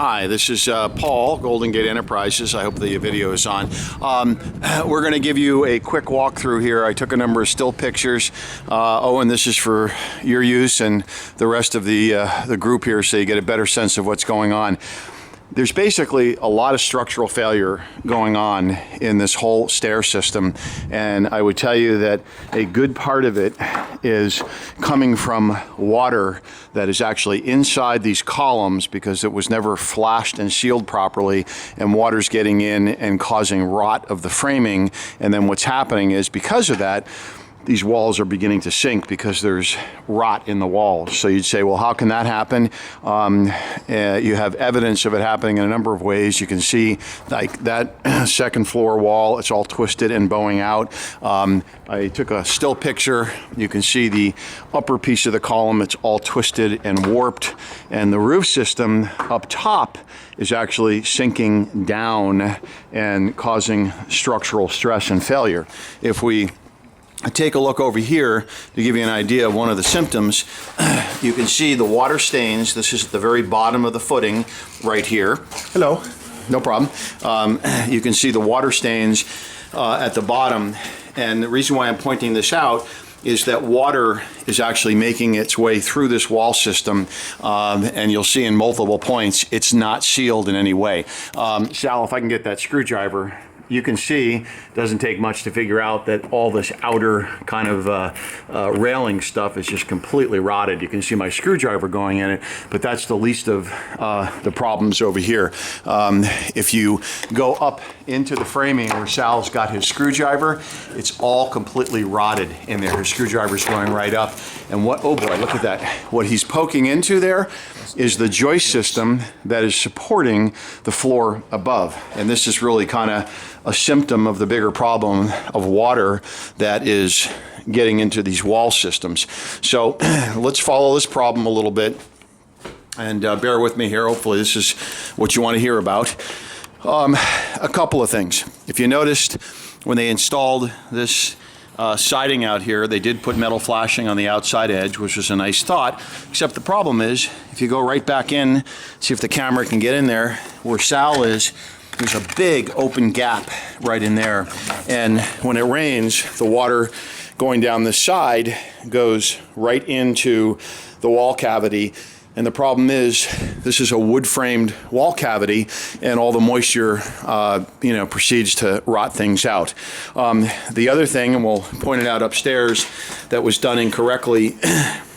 Hi, this is Paul, Golden Gate Enterprises. I hope the video is on. We're going to give you a quick walkthrough here. I took a number of still pictures. And this is for your use and the rest of the group here, so you get a better sense of what's going on. There's basically a lot of structural failure going on in this whole stair system, and I would tell you that a good part of it is coming from water that is actually inside these columns because it was never flashed and sealed properly, and water's getting in and causing rot of the framing. And then what's happening is, because of that, these walls are beginning to sink because there's rot in the walls. So you'd say, well, how can that happen? You have evidence of it happening in a number of ways. You can see like that second floor wall, it's all twisted and bowing out. I took a still picture. You can see the upper piece of the column, it's all twisted and warped. And the roof system up top is actually sinking down and causing structural stress and failure. If we take a look over here to give you an idea of one of the symptoms, you can see the water stains. This is at the very bottom of the footing right here. Hello. No problem. You can see the water stains at the bottom, and the reason why I'm pointing this out is that water is actually making its way through this wall system, and you'll see in multiple points it's not sealed in any way. Sal, if I can get that screwdriver, you can see it doesn't take much to figure out that all this outer kind of railing stuff is just completely rotted. You can see my screwdriver going in it, but that's the least of the problems over here. If you go up into the framing where Sal's got his screwdriver, it's all completely rotted in there. His screwdriver's going right up. And what, oh boy, look at that. What he's poking into there is the joist system that is supporting the floor above. And this is really kind of a symptom of the bigger problem of water that is getting into these wall systems. So let's follow this problem a little bit, and bear with me here. Hopefully this is what you want to hear about. A couple of things. If you noticed, when they installed this siding out here, they did put metal flashing on the outside edge, which was a nice thought, except the problem is, if you go right back in, see if the camera can get in there, where Sal is, there's a big open gap right in there. And when it rains, the water going down this side goes right into the wall cavity. And the problem is, this is a wood-framed wall cavity, and all the moisture, proceeds to rot things out. The other thing, and we'll point it out upstairs, that was done incorrectly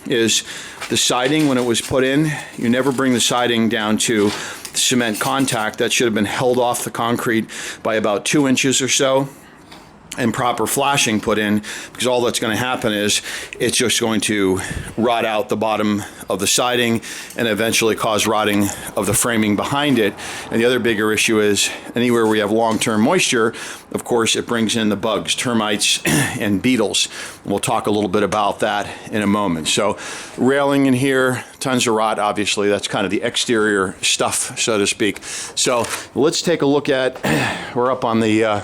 is the siding. When it was put in, you never bring the siding down to cement contact. That should have been held off the concrete by about 2 inches or so, and proper flashing put in, because all that's going to happen is it's just going to rot out the bottom of the siding and eventually cause rotting of the framing behind it. And the other bigger issue is, anywhere we have long-term moisture, of course, it brings in the bugs, termites, and beetles. We'll talk a little bit about that in a moment. So railing in here, tons of rot, obviously. That's kind of the exterior stuff, so to speak. So let's take a look at, we're up on the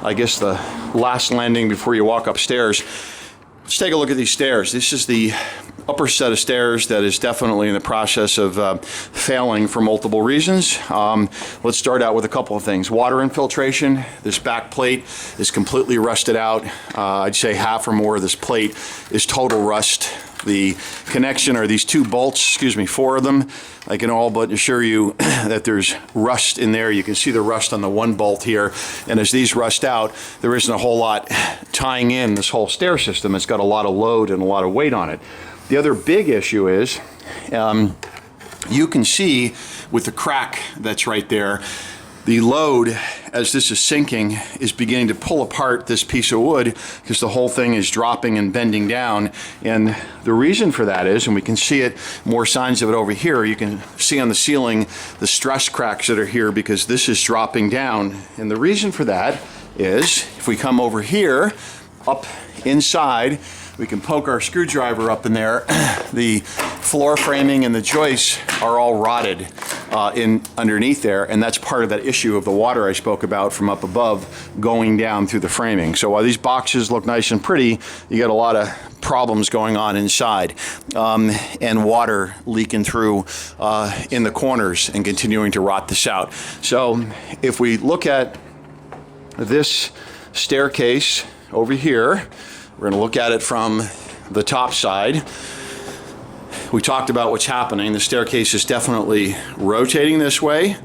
I guess the last landing before you walk upstairs. Let's take a look at these stairs. This is the upper set of stairs that is definitely in the process of failing for multiple reasons. Let's start out with a couple of things. Water infiltration. This back plate is completely rusted out. I'd say half or more of this plate is total rust. The connection are these two bolts, 4 of them. I can all but assure you that there's rust in there. You can see the rust on the one bolt here. And as these rust out, there isn't a whole lot tying in this whole stair system. It's got a lot of load and a lot of weight on it. The other big issue is, you can see with the crack that's right there, the load, as this is sinking, is beginning to pull apart this piece of wood because the whole thing is dropping and bending down. And the reason for that is, and we can see it, more signs of it over here, you can see on the ceiling the stress cracks that are here because this is dropping down. And the reason for that is, if we come over here, up inside, we can poke our screwdriver up in there. The floor framing and the joists are all rotted in underneath there, and that's part of that issue of the water I spoke about from up above going down through the framing. So while these boxes look nice and pretty, you got a lot of problems going on inside, and water leaking through in the corners and continuing to rot this out. So if we look at this staircase over here, we're going to look at it from the top side. We talked about what's happening. The staircase is definitely rotating this way,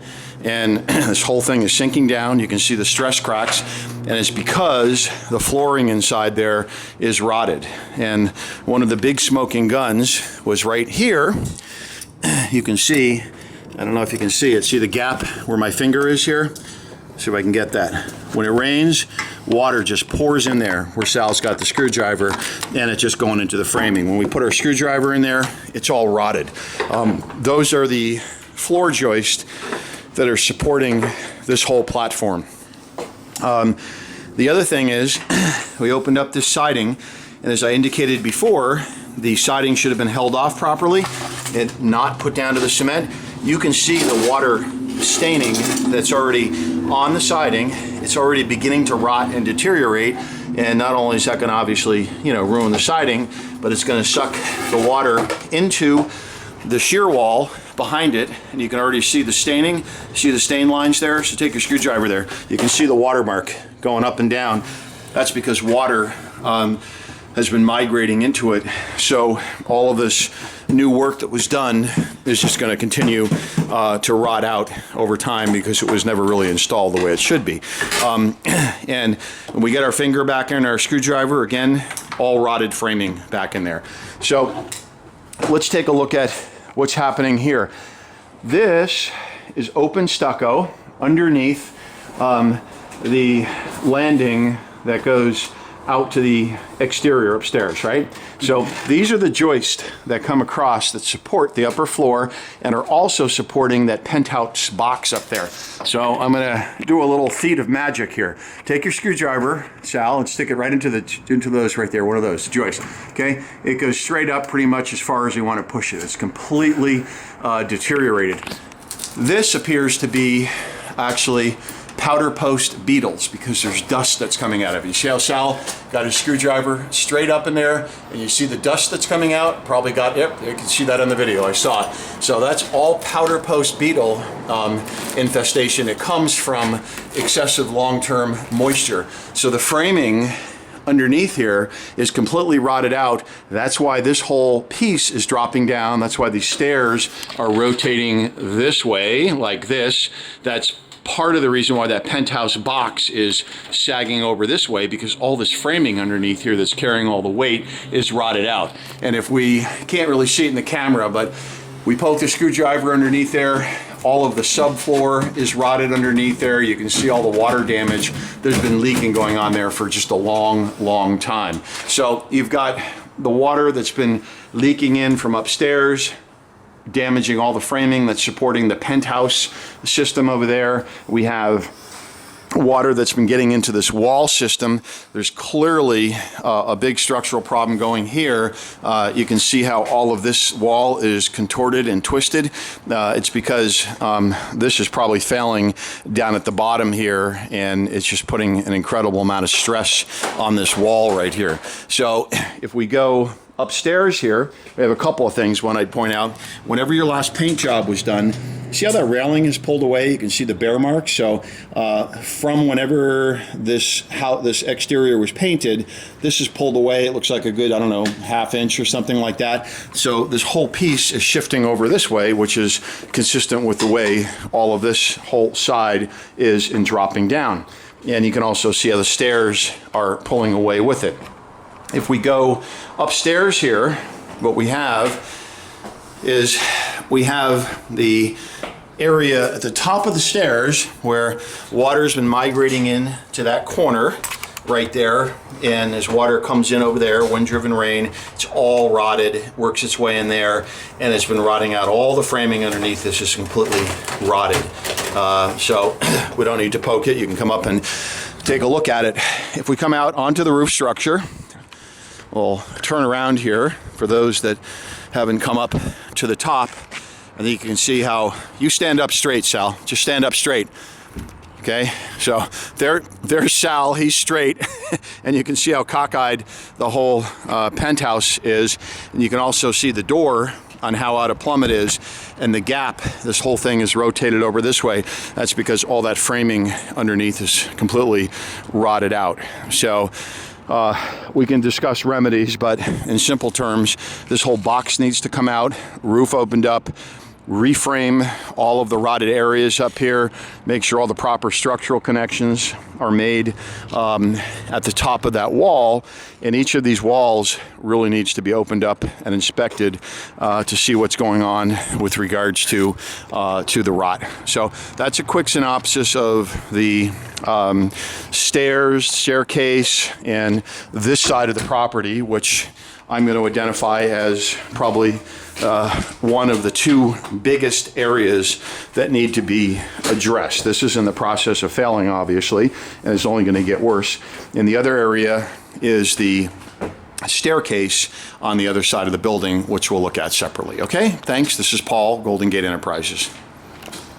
and this whole thing is sinking down. You can see the stress cracks, and it's because the flooring inside there is rotted. And one of the big smoking guns was right here. You can see, I don't know if you can see it, see the gap where my finger is here? See if I can get that. When it rains, water just pours in there where Sal's got the screwdriver, and it's just going into the framing. When we put our screwdriver in there, it's all rotted. Those are the floor joists that are supporting this whole platform. The other thing is, we opened up this siding, and as I indicated before, the siding should have been held off properly and not put down to the cement. You can see the water staining that's already on the siding. It's already beginning to rot and deteriorate, and not only is that going to obviously, ruin the siding, but it's going to suck the water into the shear wall behind it, and you can already see the staining. See the stain lines there? So take your screwdriver there. You can see the watermark going up and down. That's because water has been migrating into it. So all of this new work that was done is just going to continue to rot out over time because it was never really installed the way it should be. And when we get our finger back in our screwdriver, again, all rotted framing back in there. So let's take a look at what's happening here. This is open stucco underneath the landing that goes out to the exterior upstairs, right? So these are the joists that come across that support the upper floor and are also supporting that penthouse box up there. So I'm gonna do a little feat of magic here. Take your screwdriver, Sal, and stick it right into those right there, one of those joists, okay? It goes straight up pretty much as far as you want to push it. It's completely deteriorated. This appears to be actually powder post beetles because there's dust that's coming out of it. You see how Sal got his screwdriver straight up in there, and you see the dust that's coming out? Probably got, yep, you can see that on the video, I saw it. So that's all powder post beetle infestation. It comes from excessive long-term moisture. So the framing underneath here is completely rotted out. That's why this whole piece is dropping down. That's why these stairs are rotating this way, like this. That's part of the reason why that penthouse box is sagging over this way, because all this framing underneath here that's carrying all the weight is rotted out. And if we can't really see it in the camera, but we poke the screwdriver underneath there, all of the subfloor is rotted underneath there. You can see all the water damage. There's been leaking going on there for just a long time. So you've got the water that's been leaking in from upstairs, damaging all the framing that's supporting the penthouse system over there. We have water that's been getting into this wall system. There's clearly a big structural problem going here. You can see how all of this wall is contorted and twisted. It's because this is probably failing down at the bottom here, and it's just putting an incredible amount of stress on this wall right here. So if we go upstairs here, we have a couple of things. One I'd point out, whenever your last paint job was done, see how that railing is pulled away? You can see the bear marks. So from whenever this exterior was painted, this is pulled away. It looks like a good, I don't know, ½ inch or something like that. So this whole piece is shifting over this way, which is consistent with the way all of this whole side is in dropping down. And you can also see how the stairs are pulling away with it. If we go upstairs here, what we have is we have the area at the top of the stairs where water's been migrating in to that corner right there, and as water comes in over there, wind-driven rain, it's all rotted, works its way in there, and it's been rotting out. All the framing underneath this is completely rotted. So we don't need to poke it. You can come up and take a look at it. If we come out onto the roof structure, we'll turn around here for those that haven't come up to the top. I think you can see how you stand up straight, Sal. Just stand up straight. Okay, so there's Sal, he's straight, and you can see how cockeyed the whole penthouse is, and you can also see the door on how out of plumb it is, and the gap, this whole thing is rotated over this way. That's because all that framing underneath is completely rotted out. So we can discuss remedies, but in simple terms, this whole box needs to come out, roof opened up, reframe all of the rotted areas up here, make sure all the proper structural connections are made at the top of that wall, and each of these walls really needs to be opened up and inspected to see what's going on with regards to the rot. So that's a quick synopsis of the staircase, and this side of the property, which I'm going to identify as probably one of the two biggest areas that need to be addressed. This is in the process of failing, obviously, and it's only going to get worse. And the other area is the staircase on the other side of the building, which we'll look at separately. Okay, thanks. This is Paul, Golden Gate Enterprises.